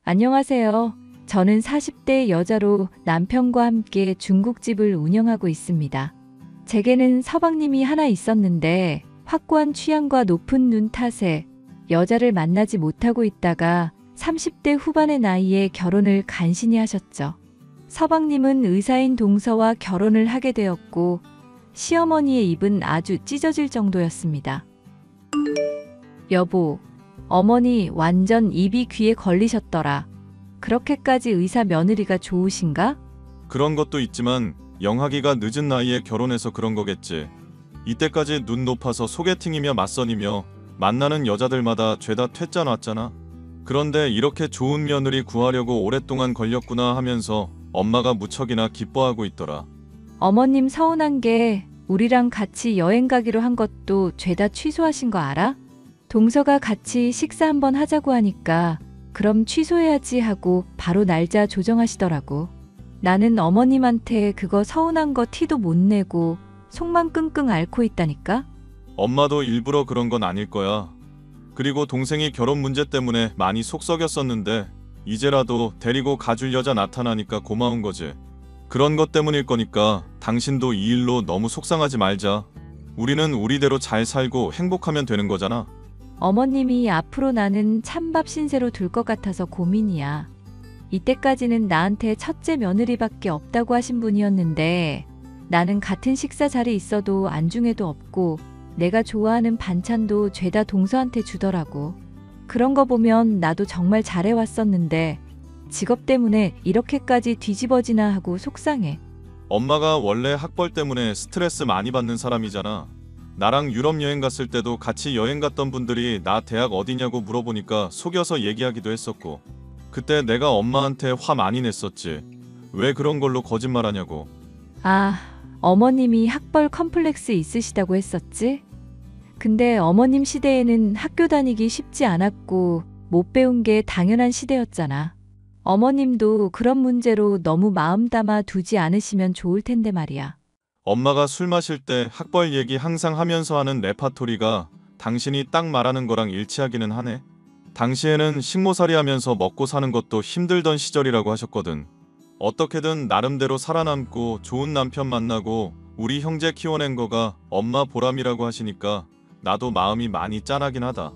안녕하세요. 저는 40대 여자로 남편과 함께 중국집을 운영하고 있습니다. 제게는 서방님이 하나 있었는데 확고한 취향과 높은 눈 탓에 여자를 만나지 못하고 있다가 30대 후반의 나이에 결혼을 간신히 하셨죠. 서방님은 의사인 동서와 결혼을 하게 되었고 시어머니의 입은 아주 찢어질 정도였습니다. 여보, 어머니 완전 입이 귀에 걸리셨더라. 그렇게까지 의사 며느리가 좋으신가? 그런 것도 있지만 영하기가 늦은 나이에 결혼해서 그런 거겠지. 이때까지 눈 높아서 소개팅이며 맞선이며 만나는 여자들마다 죄다 퇴짜 놨잖아. 그런데 이렇게 좋은 며느리 구하려고 오랫동안 걸렸구나 하면서 엄마가 무척이나 기뻐하고 있더라. 어머님 서운한 게 우리랑 같이 여행 가기로 한 것도 죄다 취소하신 거 알아? 동서가 같이 식사 한번 하자고 하니까 그럼 취소해야지 하고 바로 날짜 조정하시더라고. 나는 어머님한테 그거 서운한 거 티도 못 내고 속만 끙끙 앓고 있다니까? 엄마도 일부러 그런 건 아닐 거야. 그리고 동생이 결혼 문제 때문에 많이 속 썩였었는데 이제라도 데리고 가줄 여자 나타나니까 고마운 거지. 그런 것 때문일 거니까 당신도 이 일로 너무 속상하지 말자. 우리는 우리대로 잘 살고 행복하면 되는 거잖아. 어머님이 앞으로 나는 찬밥 신세로 둘 것 같아서 고민이야. 이때까지는 나한테 첫째 며느리밖에 없다고 하신 분이었는데 나는 같은 식사 자리에 있어도 안중에도 없고 내가 좋아하는 반찬도 죄다 동서한테 주더라고. 그런 거 보면 나도 정말 잘해왔었는데 직업 때문에 이렇게까지 뒤집어지나 하고 속상해. 엄마가 원래 학벌 때문에 스트레스 많이 받는 사람이잖아. 나랑 유럽 여행 갔을 때도 같이 여행 갔던 분들이 나 대학 어디냐고 물어보니까 속여서 얘기하기도 했었고 그때 내가 엄마한테 화 많이 냈었지. 왜 그런 걸로 거짓말하냐고. 아, 어머님이 학벌 컴플렉스 있으시다고 했었지? 근데 어머님 시대에는 학교 다니기 쉽지 않았고 못 배운 게 당연한 시대였잖아. 어머님도 그런 문제로 너무 마음 담아 두지 않으시면 좋을 텐데 말이야. 엄마가 술 마실 때 학벌 얘기 항상 하면서 하는 레파토리가 당신이 딱 말하는 거랑 일치하기는 하네. 당시에는 식모살이 하면서 먹고 사는 것도 힘들던 시절이라고 하셨거든. 어떻게든 나름대로 살아남고 좋은 남편 만나고 우리 형제 키워낸 거가 엄마 보람이라고 하시니까 나도 마음이 많이 짠하긴 하다.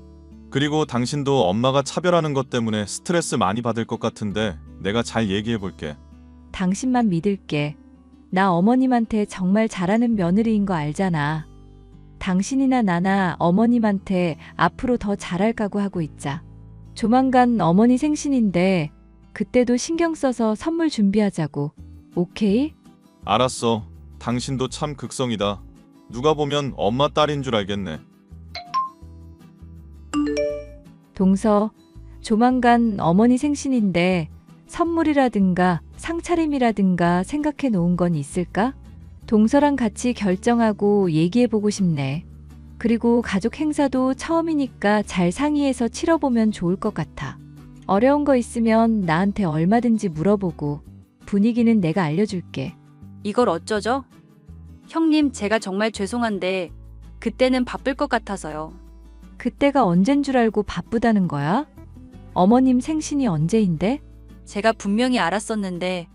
그리고 당신도 엄마가 차별하는 것 때문에 스트레스 많이 받을 것 같은데 내가 잘 얘기해 볼게. 당신만 믿을게. 나 어머님한테 정말 잘하는 며느리인 거 알잖아. 당신이나 나나 어머님한테 앞으로 더 잘할 각오 하고 있자. 조만간 어머니 생신인데 그때도 신경 써서 선물 준비하자고. 오케이? 알았어. 당신도 참 극성이다. 누가 보면 엄마 딸인 줄 알겠네. 동서, 조만간 어머니 생신인데 선물이라든가 상차림이라든가 생각해 놓은 건 있을까? 동서랑 같이 결정하고 얘기해 보고 싶네. 그리고 가족 행사도 처음이니까 잘 상의해서 치러보면 좋을 것 같아. 어려운 거 있으면 나한테 얼마든지 물어보고 분위기는 내가 알려줄게. 이걸 어쩌죠? 형님, 제가 정말 죄송한데 그때는 바쁠 것 같아서요. 그때가 언젠 줄 알고 바쁘다는 거야? 어머님 생신이 언제인데? 제가 분명히 알았었는데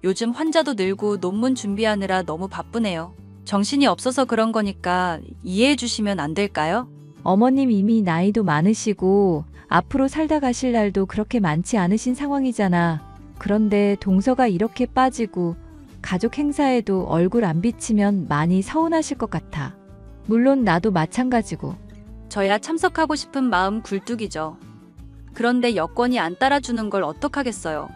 요즘 환자도 늘고 논문 준비하느라 너무 바쁘네요. 정신이 없어서 그런 거니까 이해해 주시면 안 될까요? 어머님 이미 나이도 많으시고 앞으로 살다 가실 날도 그렇게 많지 않으신 상황이잖아. 그런데 동서가 이렇게 빠지고 가족 행사에도 얼굴 안 비치면 많이 서운하실 것 같아. 물론 나도 마찬가지고. 저야 참석하고 싶은 마음 굴뚝이죠. 그런데 여건이 안 따라주는 걸 어떡하겠어요.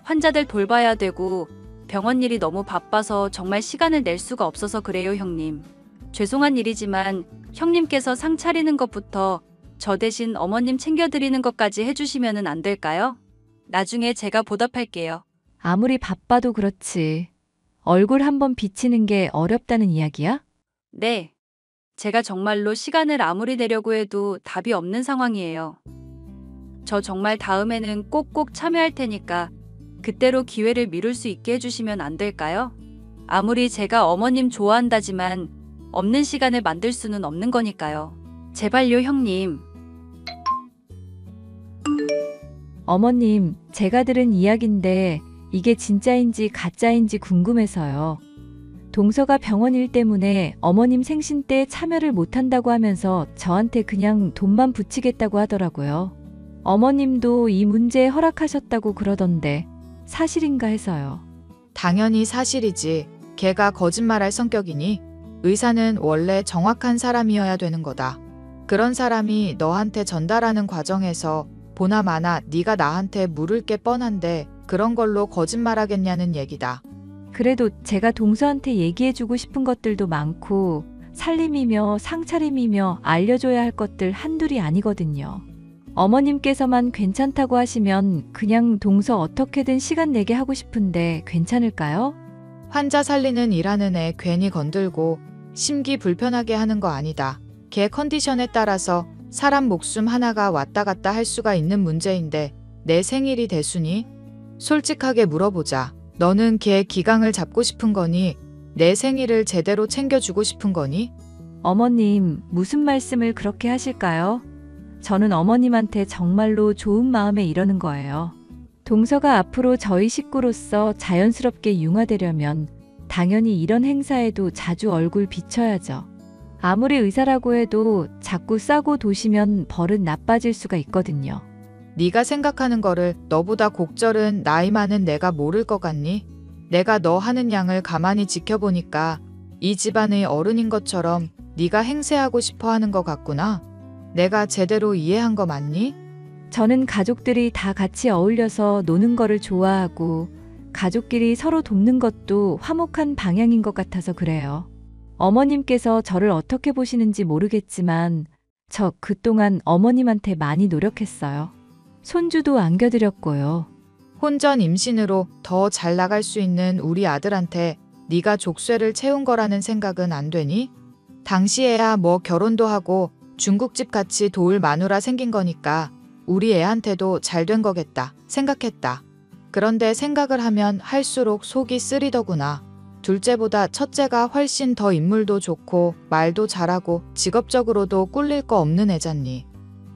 환자들 돌봐야 되고 병원 일이 너무 바빠서 정말 시간을 낼 수가 없어서 그래요, 형님. 죄송한 일이지만 형님께서 상 차리는 것부터 저 대신 어머님 챙겨드리는 것까지 해주시면 안 될까요? 나중에 제가 보답할게요. 아무리 바빠도 그렇지. 얼굴 한번 비치는 게 어렵다는 이야기야? 네. 제가 정말로 시간을 아무리 내려고 해도 답이 없는 상황이에요. 저 정말 다음에는 꼭꼭 참여할 테니까 그때로 기회를 미룰 수 있게 해주시면 안 될까요? 아무리 제가 어머님 좋아한다지만 없는 시간을 만들 수는 없는 거니까요. 제발요, 형님. 어머님, 제가 들은 이야기인데 이게 진짜인지 가짜인지 궁금해서요. 동서가 병원 일 때문에 어머님 생신 때 참여를 못한다고 하면서 저한테 그냥 돈만 붙이겠다고 하더라고요. 어머님도 이 문제에 허락하셨다고 그러던데 사실인가 해서요. 당연히 사실이지. 걔가 거짓말할 성격이니? 의사는 원래 정확한 사람이어야 되는 거다. 그런 사람이 너한테 전달하는 과정에서 보나마나 네가 나한테 물을 게 뻔한데 그런 걸로 거짓말하겠냐는 얘기다. 그래도 제가 동서한테 얘기해주고 싶은 것들도 많고 살림이며 상차림이며 알려줘야 할 것들 한둘이 아니거든요. 어머님께서만 괜찮다고 하시면 그냥 동서 어떻게든 시간 내게 하고 싶은데 괜찮을까요? 환자 살리는 일하는 애 괜히 건들고 심기 불편하게 하는 거 아니다. 걔 컨디션에 따라서 사람 목숨 하나가 왔다 갔다 할 수가 있는 문제인데 내 생일이 대수니? 솔직하게 물어보자. 너는 걔 기강을 잡고 싶은 거니? 내 생일을 제대로 챙겨주고 싶은 거니? 어머님, 무슨 말씀을 그렇게 하실까요? 저는 어머님한테 정말로 좋은 마음에 이러는 거예요. 동서가 앞으로 저희 식구로서 자연스럽게 융화되려면 당연히 이런 행사에도 자주 얼굴 비춰야죠. 아무리 의사라고 해도 자꾸 싸고 도시면 버릇 나빠질 수가 있거든요. 네가 생각하는 거를 너보다 곡절은 나이 많은 내가 모를 것 같니? 내가 너 하는 양을 가만히 지켜보니까 이 집안의 어른인 것처럼 네가 행세하고 싶어 하는 것 같구나. 내가 제대로 이해한 거 맞니? 저는 가족들이 다 같이 어울려서 노는 거를 좋아하고 가족끼리 서로 돕는 것도 화목한 방향인 것 같아서 그래요. 어머님께서 저를 어떻게 보시는지 모르겠지만 저 그동안 어머님한테 많이 노력했어요. 손주도 안겨드렸고요. 혼전 임신으로 더 잘 나갈 수 있는 우리 아들한테 네가 족쇄를 채운 거라는 생각은 안 되니? 당시에야 뭐 결혼도 하고 중국집 같이 도울 마누라 생긴 거니까 우리 애한테도 잘 된 거겠다 생각했다. 그런데 생각을 하면 할수록 속이 쓰리더구나. 둘째보다 첫째가 훨씬 더 인물도 좋고 말도 잘하고 직업적으로도 꿀릴 거 없는 애잖니.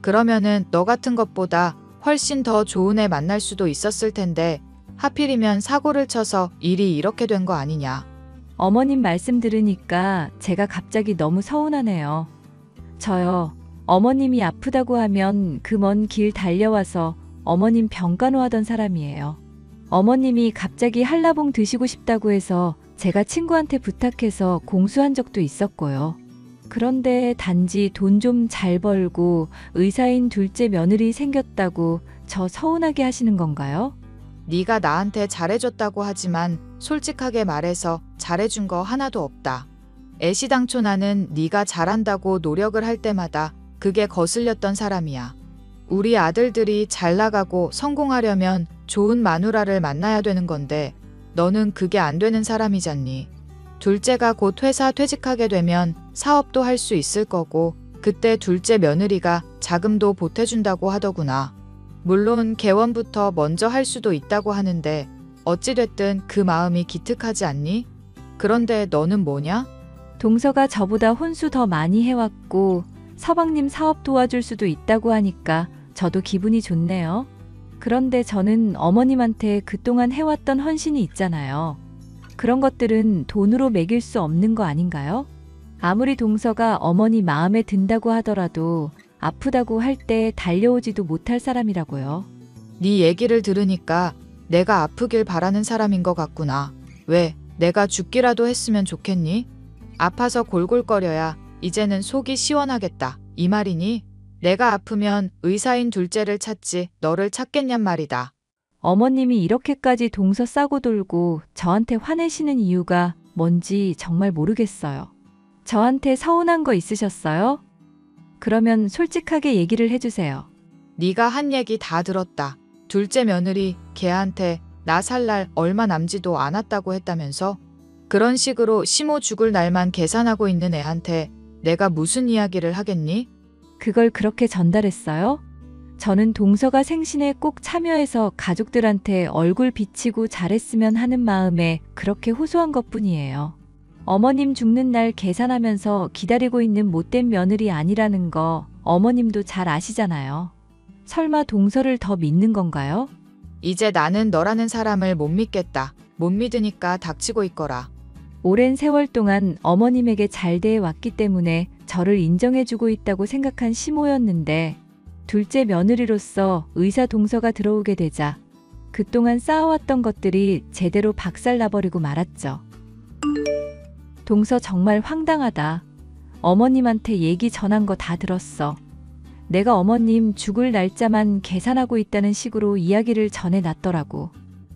그러면은 너 같은 것보다 훨씬 더 좋은 애 만날 수도 있었을 텐데 하필이면 사고를 쳐서 일이 이렇게 된 거 아니냐. 어머님 말씀 들으니까 제가 갑자기 너무 서운하네요. 저요, 어머님이 아프다고 하면 그 먼 길 달려와서 어머님 병간호하던 사람이에요. 어머님이 갑자기 한라봉 드시고 싶다고 해서 제가 친구한테 부탁해서 공수한 적도 있었고요. 그런데 단지 돈 좀 잘 벌고 의사인 둘째 며느리 생겼다고 저 서운하게 하시는 건가요? 네가 나한테 잘해줬다고 하지만 솔직하게 말해서 잘해준 거 하나도 없다. 애시당초 나는 네가 잘한다고 노력을 할 때마다 그게 거슬렸던 사람이야. 우리 아들들이 잘 나가고 성공하려면 좋은 마누라를 만나야 되는 건데 너는 그게 안 되는 사람이잖니. 둘째가 곧 회사 퇴직하게 되면 사업도 할 수 있을 거고 그때 둘째 며느리가 자금도 보태준다고 하더구나. 물론 개원부터 먼저 할 수도 있다고 하는데 어찌됐든 그 마음이 기특하지 않니? 그런데 너는 뭐냐? 동서가 저보다 혼수 더 많이 해왔고 서방님 사업 도와줄 수도 있다고 하니까 저도 기분이 좋네요. 그런데 저는 어머님한테 그동안 해왔던 헌신이 있잖아요. 그런 것들은 돈으로 매길 수 없는 거 아닌가요? 아무리 동서가 어머니 마음에 든다고 하더라도 아프다고 할 때 달려오지도 못할 사람이라고요. 네 얘기를 들으니까 내가 아프길 바라는 사람인 것 같구나. 왜 내가 죽기라도 했으면 좋겠니? 아파서 골골거려야 이제는 속이 시원하겠다. 이 말이니? 내가 아프면 의사인 둘째를 찾지 너를 찾겠냔 말이다. 어머님이 이렇게까지 동서 싸고 돌고 저한테 화내시는 이유가 뭔지 정말 모르겠어요. 저한테 서운한 거 있으셨어요? 그러면 솔직하게 얘기를 해주세요. 네가 한 얘기 다 들었다. 둘째 며느리 걔한테 나 살 날 얼마 남지도 않았다고 했다면서? 그런 식으로 심호 죽을 날만 계산하고 있는 애한테 내가 무슨 이야기를 하겠니? 그걸 그렇게 전달했어요? 저는 동서가 생신에 꼭 참여해서 가족들한테 얼굴 비치고 잘했으면 하는 마음에 그렇게 호소한 것뿐이에요. 어머님 죽는 날 계산하면서 기다리고 있는 못된 며느리 아니라는 거 어머님도 잘 아시잖아요. 설마 동서를 더 믿는 건가요? 이제 나는 너라는 사람을 못 믿겠다. 못 믿으니까 닥치고 있거라. 오랜 세월 동안 어머님에게 잘 대해 왔기 때문에 저를 인정해주고 있다고 생각한 시모였는데 둘째 며느리로서 의사 동서가 들어오게 되자 그동안 쌓아왔던 것들이 제대로 박살나버리고 말았죠. 동서 정말 황당하다. 어머님한테 얘기 전한 거 다 들었어. 내가 어머님 죽을 날짜만 계산하고 있다는 식으로 이야기를 전해놨더라고.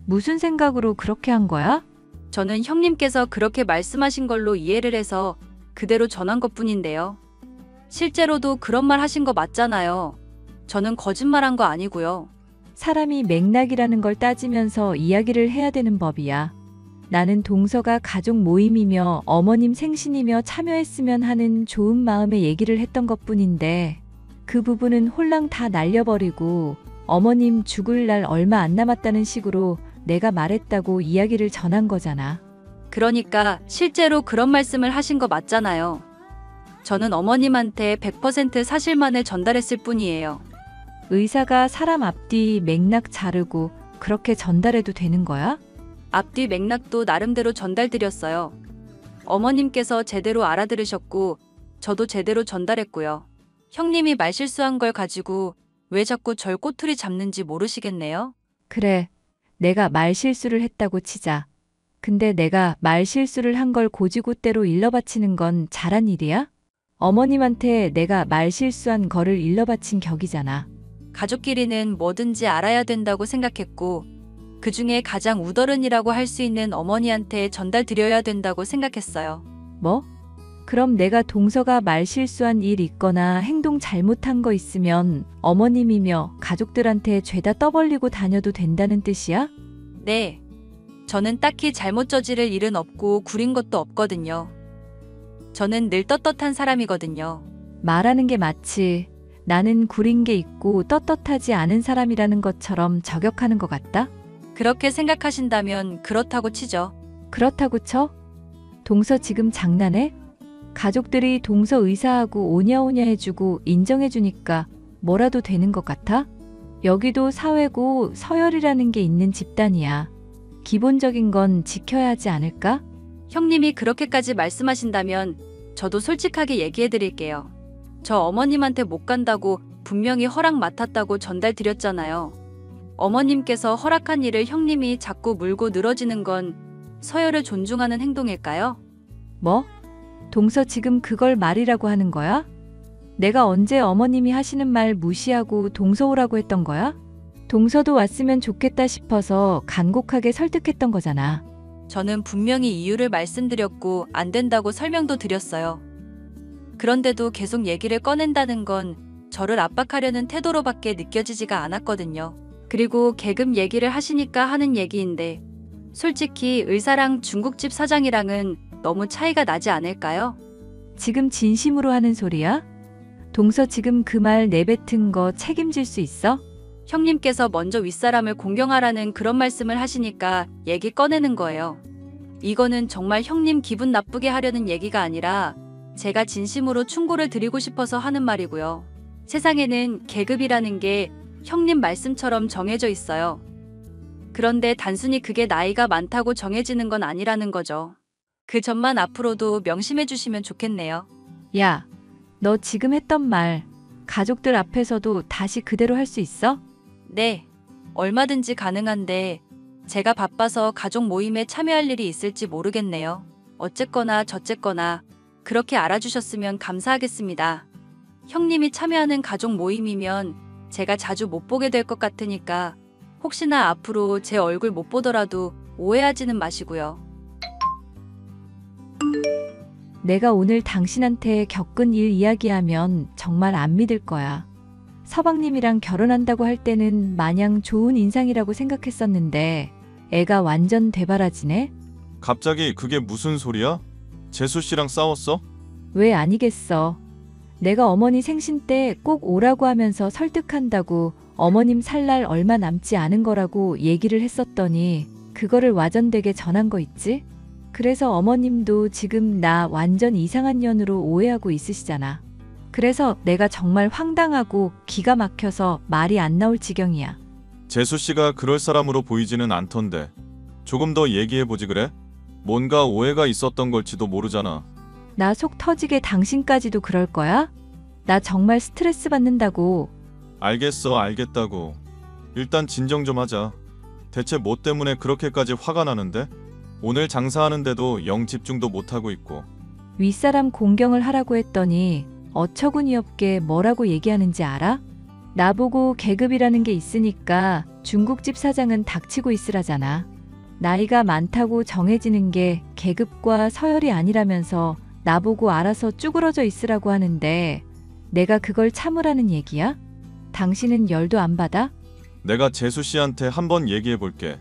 무슨 생각으로 그렇게 한 거야? 저는 형님께서 그렇게 말씀하신 걸로 이해를 해서 그대로 전한 것뿐인데요. 실제로도 그런 말 하신 거 맞잖아요. 저는 거짓말한 거 아니고요. 사람이 맥락이라는 걸 따지면서 이야기를 해야 되는 법이야. 나는 동서가 가족 모임이며 어머님 생신이며 참여했으면 하는 좋은 마음에 얘기를 했던 것뿐인데 그 부분은 홀랑 다 날려버리고 어머님 죽을 날 얼마 안 남았다는 식으로 내가 말했다고 이야기를 전한 거잖아. 그러니까 실제로 그런 말씀을 하신 거 맞잖아요. 저는 어머님한테 100% 사실만을 전달했을 뿐이에요. 의사가 사람 앞뒤 맥락 자르고 그렇게 전달해도 되는 거야? 앞뒤 맥락도 나름대로 전달드렸어요. 어머님께서 제대로 알아들으셨고 저도 제대로 전달했고요. 형님이 말실수한 걸 가지고 왜 자꾸 절 꼬투리 잡는지 모르시겠네요. 그래, 내가 말실수를 했다고 치자. 근데 내가 말실수를 한 걸 고지고대로 일러바치는 건 잘한 일이야? 어머님한테 내가 말실수한 거를 일러바친 격이잖아. 가족끼리는 뭐든지 알아야 된다고 생각했고 그 중에 가장 우더른이라고 할 수 있는 어머니한테 전달드려야 된다고 생각했어요. 뭐? 그럼 내가 동서가 말실수한 일 있거나 행동 잘못한 거 있으면 어머님이며 가족들한테 죄다 떠벌리고 다녀도 된다는 뜻이야? 네. 저는 딱히 잘못 저지를 일은 없고 구린 것도 없거든요. 저는 늘 떳떳한 사람이거든요. 말하는 게 마치 나는 구린 게 있고 떳떳하지 않은 사람이라는 것처럼 저격하는 것 같다? 그렇게 생각하신다면 그렇다고 치죠. 그렇다고 쳐? 동서 지금 장난해? 가족들이 동서 의사하고 오냐오냐 해주고 인정해주니까 뭐라도 되는 것 같아? 여기도 사회고 서열이라는 게 있는 집단이야. 기본적인 건 지켜야 하지 않을까? 형님이 그렇게까지 말씀하신다면 저도 솔직하게 얘기해드릴게요. 저 어머님한테 못 간다고 분명히 허락 맡았다고 전달드렸잖아요. 어머님께서 허락한 일을 형님이 자꾸 물고 늘어지는 건 서열을 존중하는 행동일까요? 뭐? 동서 지금 그걸 말이라고 하는 거야? 내가 언제 어머님이 하시는 말 무시하고 동서 오라고 했던 거야? 동서도 왔으면 좋겠다 싶어서 간곡하게 설득했던 거잖아. 저는 분명히 이유를 말씀드렸고 안 된다고 설명도 드렸어요. 그런데도 계속 얘기를 꺼낸다는 건 저를 압박하려는 태도로밖에 느껴지지가 않았거든요. 그리고 계급 얘기를 하시니까 하는 얘기인데 솔직히 의사랑 중국집 사장이랑은 너무 차이가 나지 않을까요? 지금 진심으로 하는 소리야? 동서 지금 그 말 내뱉은 거 책임질 수 있어? 형님께서 먼저 윗사람을 공경하라는 그런 말씀을 하시니까 얘기 꺼내는 거예요. 이거는 정말 형님 기분 나쁘게 하려는 얘기가 아니라 제가 진심으로 충고를 드리고 싶어서 하는 말이고요. 세상에는 계급이라는 게 형님 말씀처럼 정해져 있어요. 그런데 단순히 그게 나이가 많다고 정해지는 건 아니라는 거죠. 그 점만 앞으로도 명심해 주시면 좋겠네요. 야, 너 지금 했던 말 가족들 앞에서도 다시 그대로 할 수 있어? 네, 얼마든지 가능한데 제가 바빠서 가족 모임에 참여할 일이 있을지 모르겠네요. 어쨌거나 저쨌거나 그렇게 알아주셨으면 감사하겠습니다. 형님이 참여하는 가족 모임이면 제가 자주 못 보게 될 것 같으니까 혹시나 앞으로 제 얼굴 못 보더라도 오해하지는 마시고요. 내가 오늘 당신한테 겪은 일 이야기하면 정말 안 믿을 거야. 서방님이랑 결혼한다고 할 때는 마냥 좋은 인상이라고 생각했었는데 애가 완전 대바라지네? 갑자기 그게 무슨 소리야? 재수 씨랑 싸웠어? 왜 아니겠어. 내가 어머니 생신 때 꼭 오라고 하면서 설득한다고 어머님 살 날 얼마 남지 않은 거라고 얘기를 했었더니 그거를 와전되게 전한 거 있지? 그래서 어머님도 지금 나 완전 이상한 년으로 오해하고 있으시잖아. 그래서 내가 정말 황당하고 기가 막혀서 말이 안 나올 지경이야. 재수 씨가 그럴 사람으로 보이지는 않던데. 조금 더 얘기해보지 그래? 뭔가 오해가 있었던 걸지도 모르잖아. 나 속 터지게 당신까지도 그럴 거야? 나 정말 스트레스 받는다고. 알겠어, 알겠다고. 일단 진정 좀 하자. 대체 뭐 때문에 그렇게까지 화가 나는데? 오늘 장사하는데도 영 집중도 못하고 있고. 윗사람 공경을 하라고 했더니 어처구니 없게 뭐라고 얘기하는지 알아? 나보고 계급이라는 게 있으니까 중국집 사장은 닥치고 있으라잖아. 나이가 많다고 정해지는 게 계급과 서열이 아니라면서 나보고 알아서 쭈그러져 있으라고 하는데 내가 그걸 참으라는 얘기야? 당신은 열도 안 받아? 내가 재수 씨한테 한번 얘기해 볼게.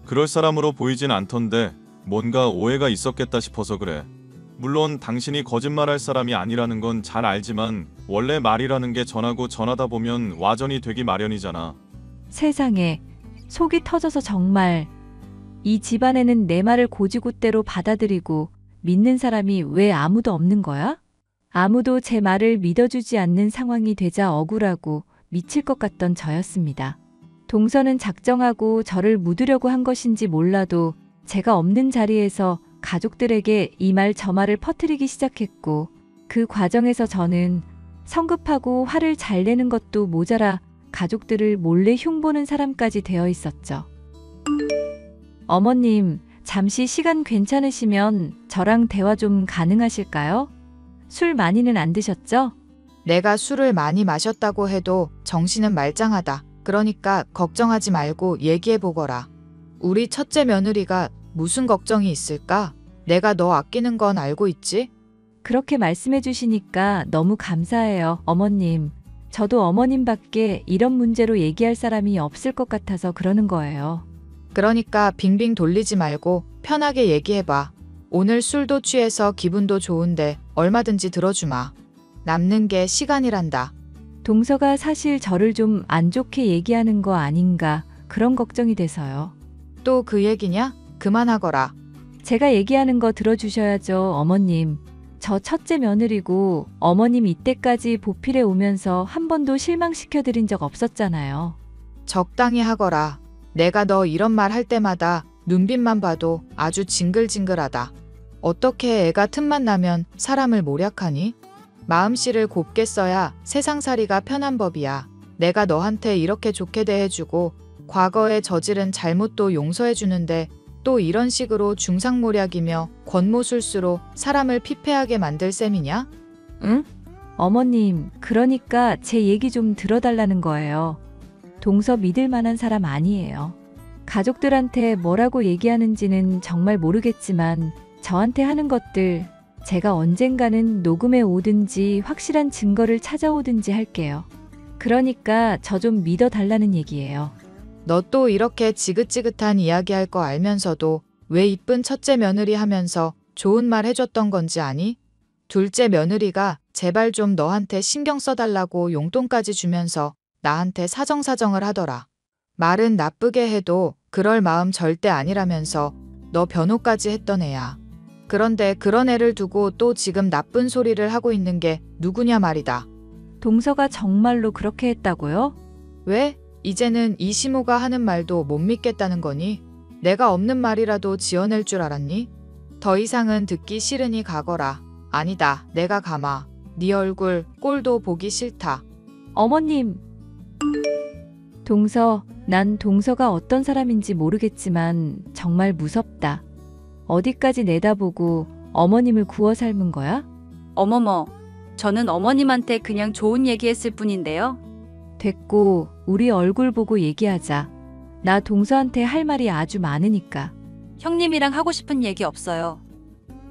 그럴 사람으로 보이진 않던데 뭔가 오해가 있었겠다 싶어서 그래. 물론 당신이 거짓말할 사람이 아니라는 건 잘 알지만 원래 말이라는 게 전하고 전하다 보면 와전이 되기 마련이잖아. 세상에, 속이 터져서 정말. 이 집안에는 내 말을 고지고대로 받아들이고 믿는 사람이 왜 아무도 없는 거야? 아무도 제 말을 믿어주지 않는 상황이 되자 억울하고 미칠 것 같던 저였습니다. 동서는 작정하고 저를 묻으려고 한 것인지 몰라도 제가 없는 자리에서 가족들에게 이 말 저 말을 퍼뜨리기 시작했고 그 과정에서 저는 성급하고 화를 잘 내는 것도 모자라 가족들을 몰래 흉보는 사람까지 되어 있었죠. 어머님, 잠시 시간 괜찮으시면 저랑 대화 좀 가능하실까요? 술 많이는 안 드셨죠? 내가 술을 많이 마셨다고 해도 정신은 말짱하다. 그러니까 걱정하지 말고 얘기해보거라. 우리 첫째 며느리가 무슨 걱정이 있을까? 내가 너 아끼는 건 알고 있지? 그렇게 말씀해 주시니까 너무 감사해요, 어머님. 저도 어머님밖에 이런 문제로 얘기할 사람이 없을 것 같아서 그러는 거예요. 그러니까 빙빙 돌리지 말고 편하게 얘기해봐. 오늘 술도 취해서 기분도 좋은데 얼마든지 들어주마. 남는 게 시간이란다. 동서가 사실 저를 좀 안 좋게 얘기하는 거 아닌가 그런 걱정이 돼서요. 또 그 얘기냐? 그만하거라. 제가 얘기하는 거 들어주셔야죠, 어머님. 저 첫째 며느리고 어머님 이때까지 보필해 오면서 한 번도 실망시켜드린 적 없었잖아요. 적당히 하거라. 내가 너 이런 말 할 때마다 눈빛만 봐도 아주 징글징글하다. 어떻게 애가 틈만 나면 사람을 모략하니? 마음씨를 곱게 써야 세상살이가 편한 법이야. 내가 너한테 이렇게 좋게 대해주고 과거에 저지른 잘못도 용서해주는데 또 이런 식으로 중상모략이며 권모술수로 사람을 피폐하게 만들 셈이냐? 응? 어머님, 그러니까 제 얘기 좀 들어달라는 거예요. 동서 믿을 만한 사람 아니에요. 가족들한테 뭐라고 얘기하는지는 정말 모르겠지만 저한테 하는 것들 제가 언젠가는 녹음해 오든지 확실한 증거를 찾아오든지 할게요. 그러니까 저 좀 믿어달라는 얘기예요. 너 또 이렇게 지긋지긋한 이야기 할 거 알면서도 왜 이쁜 첫째 며느리 하면서 좋은 말 해줬던 건지 아니? 둘째 며느리가 제발 좀 너한테 신경 써달라고 용돈까지 주면서 나한테 사정사정을 하더라. 말은 나쁘게 해도 그럴 마음 절대 아니라면서 너 변호까지 했던 애야. 그런데 그런 애를 두고 또 지금 나쁜 소리를 하고 있는 게 누구냐 말이다. 동서가 정말로 그렇게 했다고요? 왜? 이제는 이 시모가 하는 말도 못 믿겠다는 거니? 내가 없는 말이라도 지어낼 줄 알았니? 더 이상은 듣기 싫으니 가거라. 아니다, 내가 가마. 네 얼굴 꼴도 보기 싫다. 어머님! 동서, 난 동서가 어떤 사람인지 모르겠지만 정말 무섭다. 어디까지 내다보고 어머님을 구워 삶은 거야? 어머머, 저는 어머님한테 그냥 좋은 얘기했을 뿐인데요. 됐고, 우리 얼굴 보고 얘기하자. 나 동서한테 할 말이 아주 많으니까. 형님이랑 하고 싶은 얘기 없어요.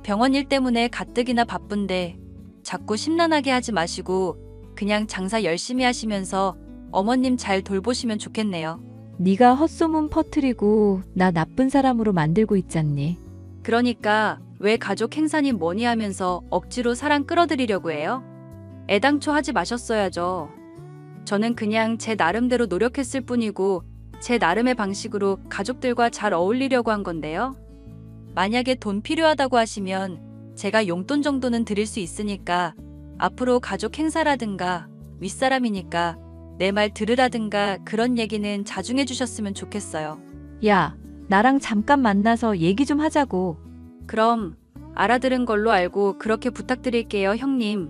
병원 일 때문에 가뜩이나 바쁜데 자꾸 심란하게 하지 마시고 그냥 장사 열심히 하시면서 어머님 잘 돌보시면 좋겠네요. 네가 헛소문 퍼뜨리고 나 나쁜 사람으로 만들고 있잖니. 그러니까 왜 가족 행사니 뭐니 하면서 억지로 사람 끌어들이려고 해요? 애당초 하지 마셨어야죠. 저는 그냥 제 나름대로 노력했을 뿐이고 제 나름의 방식으로 가족들과 잘 어울리려고 한 건데요. 만약에 돈 필요하다고 하시면 제가 용돈 정도는 드릴 수 있으니까 앞으로 가족 행사라든가 윗사람이니까 내 말 들으라든가 그런 얘기는 자중해 주셨으면 좋겠어요. 야, 나랑 잠깐 만나서 얘기 좀 하자고. 그럼 알아들은 걸로 알고 그렇게 부탁드릴게요, 형님.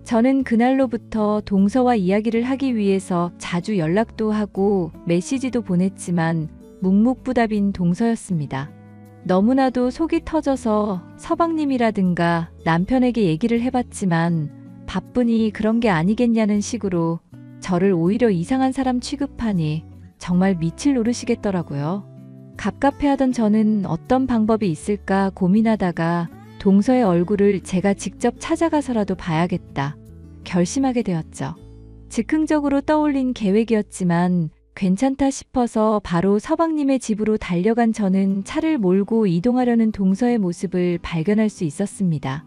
저는 그날로부터 동서와 이야기를 하기 위해서 자주 연락도 하고 메시지도 보냈지만 묵묵부답인 동서였습니다. 너무나도 속이 터져서 서방님이라든가 남편에게 얘기를 해봤지만 바쁘니 그런 게 아니겠냐는 식으로 저를 오히려 이상한 사람 취급하니 정말 미칠 노릇이겠더라고요. 갑갑해하던 저는 어떤 방법이 있을까 고민하다가 동서의 얼굴을 제가 직접 찾아가서라도 봐야겠다 결심하게 되었죠. 즉흥적으로 떠올린 계획이었지만 괜찮다 싶어서 바로 서방님의 집으로 달려간 저는 차를 몰고 이동하려는 동서의 모습을 발견할 수 있었습니다.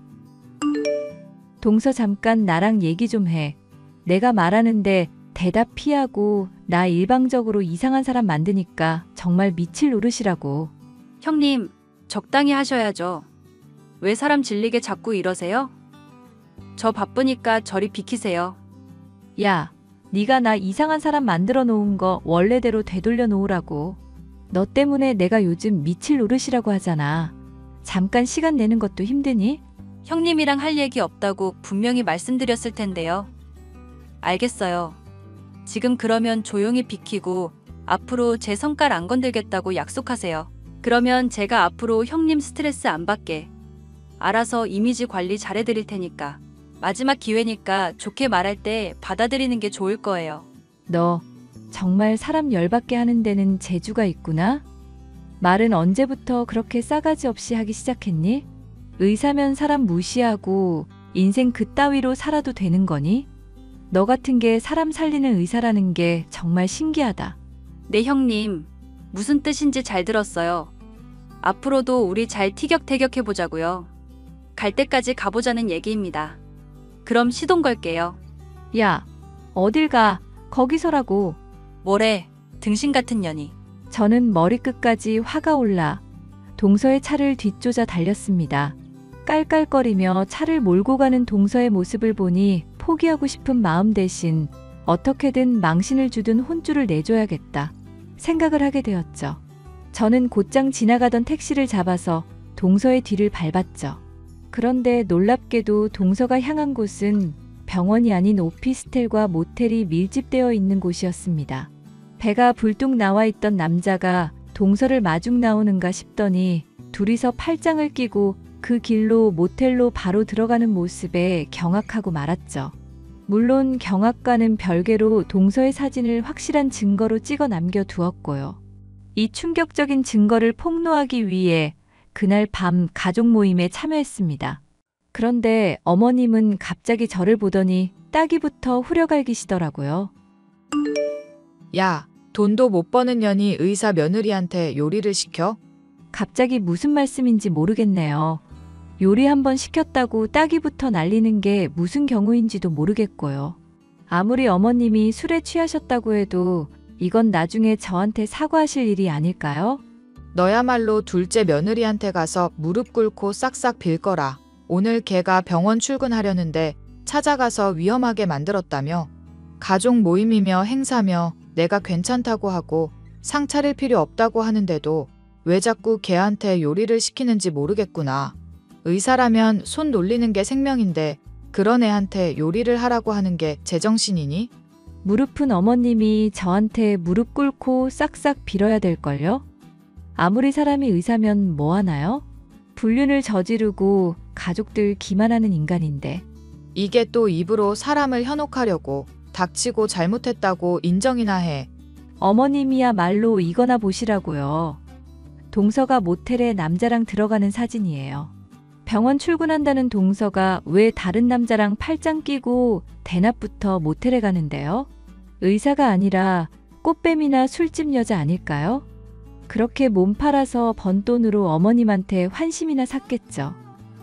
동서, 잠깐 나랑 얘기 좀 해. 내가 말하는데 대답 피하고 나 일방적으로 이상한 사람 만드니까 정말 미칠 노릇이라고. 형님, 적당히 하셔야죠. 왜 사람 질리게 자꾸 이러세요? 저 바쁘니까 저리 비키세요. 야, 네가 나 이상한 사람 만들어 놓은 거 원래대로 되돌려 놓으라고. 너 때문에 내가 요즘 미칠 노릇이라고 하잖아. 잠깐 시간 내는 것도 힘드니? 형님이랑 할 얘기 없다고 분명히 말씀드렸을 텐데요. 알겠어요. 지금 그러면 조용히 비키고 앞으로 제 성깔 안 건들겠다고 약속하세요. 그러면 제가 앞으로 형님 스트레스 안 받게 알아서 이미지 관리 잘해드릴 테니까. 마지막 기회니까 좋게 말할 때 받아들이는 게 좋을 거예요. 너 정말 사람 열받게 하는 데는 재주가 있구나? 말은 언제부터 그렇게 싸가지 없이 하기 시작했니? 의사면 사람 무시하고 인생 그따위로 살아도 되는 거니? 너 같은 게 사람 살리는 의사라는 게 정말 신기하다. 네, 형님. 무슨 뜻인지 잘 들었어요. 앞으로도 우리 잘 티격태격해보자고요. 갈 때까지 가보자는 얘기입니다. 그럼 시동 걸게요. 야, 어딜 가? 거기서라고. 뭐래, 등신 같은 년이. 저는 머리끝까지 화가 올라 동서의 차를 뒤쫓아 달렸습니다. 깔깔거리며 차를 몰고 가는 동서의 모습을 보니 포기하고 싶은 마음 대신 어떻게든 망신을 주든 혼쭐을 내줘야겠다 생각을 하게 되었죠. 저는 곧장 지나가던 택시를 잡아서 동서의 뒤를 밟았죠. 그런데 놀랍게도 동서가 향한 곳은 병원이 아닌 오피스텔과 모텔이 밀집되어 있는 곳이었습니다. 배가 불뚝 나와 있던 남자가 동서를 마중 나오는가 싶더니 둘이서 팔짱을 끼고 그 길로 모텔로 바로 들어가는 모습에 경악하고 말았죠. 물론 경악과는 별개로 동서의 사진을 확실한 증거로 찍어 남겨두었고요. 이 충격적인 증거를 폭로하기 위해 그날 밤 가족 모임에 참여했습니다. 그런데 어머님은 갑자기 저를 보더니 따귀부터 후려갈기시더라고요. 야, 돈도 못 버는 년이 의사 며느리한테 요리를 시켜? 갑자기 무슨 말씀인지 모르겠네요. 요리 한번 시켰다고 따귀부터 날리는 게 무슨 경우인지도 모르겠고요. 아무리 어머님이 술에 취하셨다고 해도 이건 나중에 저한테 사과하실 일이 아닐까요? 너야말로 둘째 며느리한테 가서 무릎 꿇고 싹싹 빌 거라. 오늘 걔가 병원 출근하려는데 찾아가서 위험하게 만들었다며. 가족 모임이며 행사며 내가 괜찮다고 하고 상 차릴 필요 없다고 하는데도 왜 자꾸 걔한테 요리를 시키는지 모르겠구나. 의사라면 손 놀리는 게 생명인데 그런 애한테 요리를 하라고 하는 게 제정신이니? 무릎은 어머님이 저한테 무릎 꿇고 싹싹 빌어야 될걸요? 아무리 사람이 의사면 뭐 하나요? 불륜을 저지르고 가족들 기만하는 인간인데. 이게 또 입으로 사람을 현혹하려고 닥치고 잘못했다고 인정이나 해. 어머님이야말로 이거나 보시라고요. 동서가 모텔에 남자랑 들어가는 사진이에요. 병원 출근한다는 동서가 왜 다른 남자랑 팔짱 끼고 대낮부터 모텔에 가는데요? 의사가 아니라 꽃뱀이나 술집 여자 아닐까요? 그렇게 몸 팔아서 번 돈으로 어머님한테 환심이나 샀겠죠.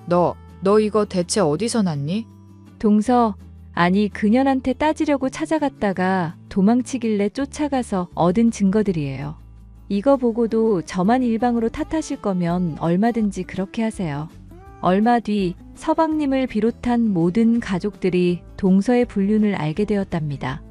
너 이거 대체 어디서 났니? 동서, 아니 그년한테 따지려고 찾아갔다가 도망치길래 쫓아가서 얻은 증거들이에요. 이거 보고도 저만 일방으로 탓하실 거면 얼마든지 그렇게 하세요. 얼마 뒤 서방님을 비롯한 모든 가족들이 동서의 불륜을 알게 되었답니다.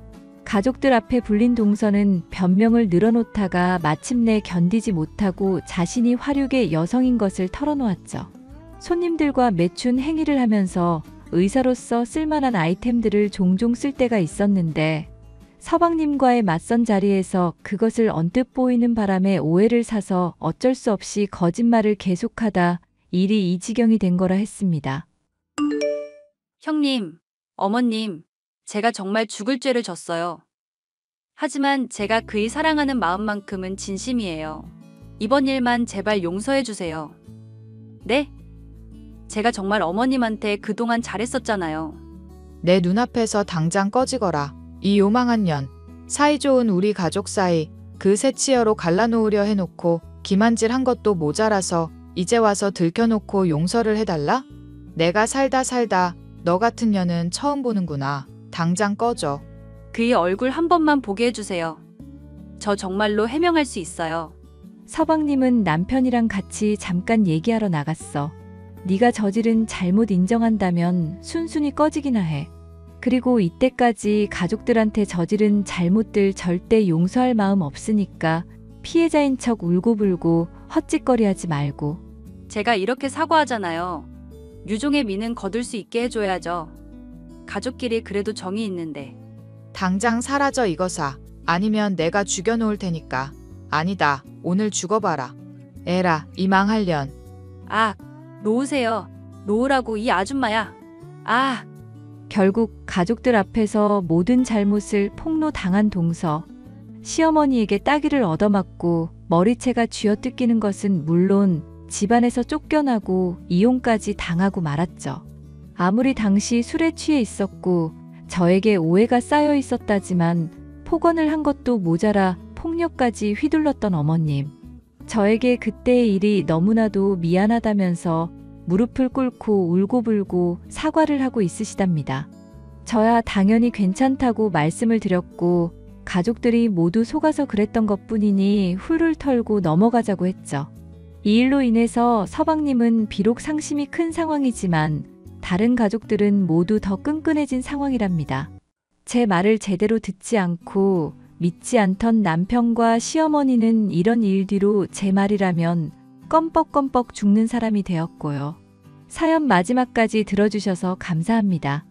가족들 앞에 불린 동서는 변명을 늘어놓다가 마침내 견디지 못하고 자신이 화류계 여성인 것을 털어놓았죠. 손님들과 매춘 행위를 하면서 의사로서 쓸만한 아이템들을 종종 쓸 때가 있었는데 서방님과의 맞선 자리에서 그것을 언뜻 보이는 바람에 오해를 사서 어쩔 수 없이 거짓말을 계속하다 일이 이 지경이 된 거라 했습니다. 형님, 어머님, 제가 정말 죽을 죄를 졌어요. 하지만 제가 그이 사랑하는 마음만큼은 진심이에요. 이번 일만 제발 용서해 주세요. 네? 제가 정말 어머님한테 그동안 잘했었잖아요. 내 눈앞에서 당장 꺼지거라. 이 요망한 년. 사이좋은 우리 가족 사이 그 새치여로 갈라놓으려 해놓고 기만질한 것도 모자라서 이제 와서 들켜놓고 용서를 해달라? 내가 살다 너 같은 년은 처음 보는구나. 당장 꺼져. 그이 얼굴 한 번만 보게 해주세요. 저 정말로 해명할 수 있어요. 서방님은 남편이랑 같이 잠깐 얘기하러 나갔어. 네가 저지른 잘못 인정한다면 순순히 꺼지기나 해. 그리고 이때까지 가족들한테 저지른 잘못들 절대 용서할 마음 없으니까 피해자인 척 울고불고 헛짓거리하지 말고. 제가 이렇게 사과하잖아요. 유종의 미는 거둘 수 있게 해줘야죠. 가족끼리 그래도 정이 있는데. 당장 사라져 이거사. 아니면 내가 죽여놓을 테니까. 아니다. 오늘 죽어봐라. 에라 이 망할년. 아, 놓으세요. 놓으라고 이 아줌마야. 아, 결국 가족들 앞에서 모든 잘못을 폭로당한 동서. 시어머니에게 따귀를 얻어맞고 머리채가 쥐어뜯기는 것은 물론 집안에서 쫓겨나고 이혼까지 당하고 말았죠. 아무리 당시 술에 취해 있었고 저에게 오해가 쌓여 있었다지만 폭언을 한 것도 모자라 폭력까지 휘둘렀던 어머님. 저에게 그때의 일이 너무나도 미안하다면서 무릎을 꿇고 울고불고 사과를 하고 있으시답니다. 저야 당연히 괜찮다고 말씀을 드렸고 가족들이 모두 속아서 그랬던 것뿐이니 훌훌 털고 넘어가자고 했죠. 이 일로 인해서 서방님은 비록 상심이 큰 상황이지만 다른 가족들은 모두 더 끈끈해진 상황이랍니다. 제 말을 제대로 듣지 않고 믿지 않던 남편과 시어머니는 이런 일 뒤로 제 말이라면 껌뻑껌뻑 죽는 사람이 되었고요. 사연 마지막까지 들어주셔서 감사합니다.